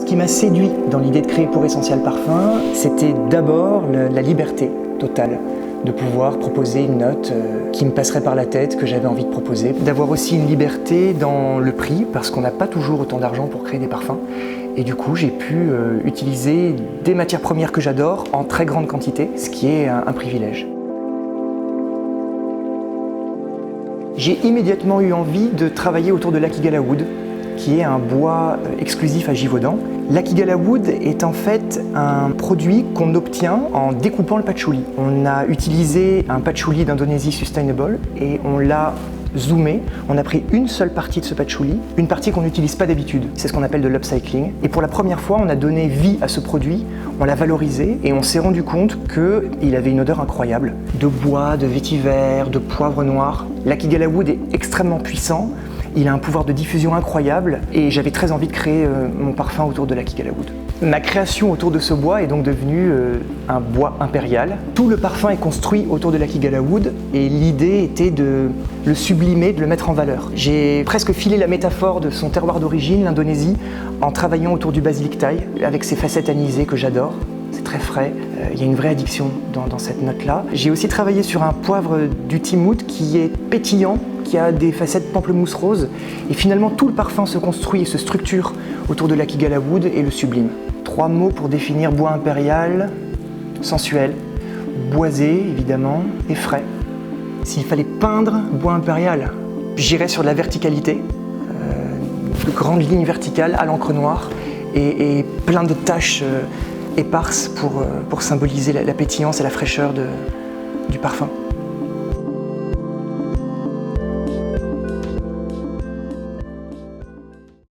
Ce qui m'a séduit dans l'idée de créer Pour Essential Parfum, c'était d'abord la liberté totale de pouvoir proposer une note qui me passerait par la tête, que j'avais envie de proposer. D'avoir aussi une liberté dans le prix, parce qu'on n'a pas toujours autant d'argent pour créer des parfums. Et du coup, j'ai pu utiliser des matières premières que j'adore en très grande quantité, ce qui est un privilège. J'ai immédiatement eu envie de travailler autour de l'Akigala Wood, qui est un bois exclusif à Givaudan. L'Akigala Wood est en fait un produit qu'on obtient en découpant le patchouli. On a utilisé un patchouli d'Indonésie Sustainable et on l'a zoomé. On a pris une seule partie de ce patchouli, une partie qu'on n'utilise pas d'habitude. C'est ce qu'on appelle de l'upcycling. Et pour la première fois, on a donné vie à ce produit, on l'a valorisé et on s'est rendu compte qu'il avait une odeur incroyable. De bois, de vétiver, de poivre noir. L'Akigala Wood est extrêmement puissant. Il a un pouvoir de diffusion incroyable et j'avais très envie de créer mon parfum autour de l'Akigala Wood. Ma création autour de ce bois est donc devenue un bois impérial. Tout le parfum est construit autour de l'Akigala Wood et l'idée était de le sublimer, de le mettre en valeur. J'ai presque filé la métaphore de son terroir d'origine, l'Indonésie, en travaillant autour du basilic thaï, avec ses facettes anisées que j'adore. C'est très frais, il y a une vraie addiction dans cette note-là. J'ai aussi travaillé sur un poivre du Timout qui est pétillant, qui a des facettes pamplemousse rose. Et finalement, tout le parfum se construit et se structure autour de l'Akigala Wood et le sublime. 3 mots pour définir bois impérial: sensuel, boisé évidemment, et frais. S'il fallait peindre bois impérial, j'irais sur la verticalité, de grandes lignes verticales à l'encre noire et plein de taches éparses pour symboliser la pétillance et la fraîcheur du parfum.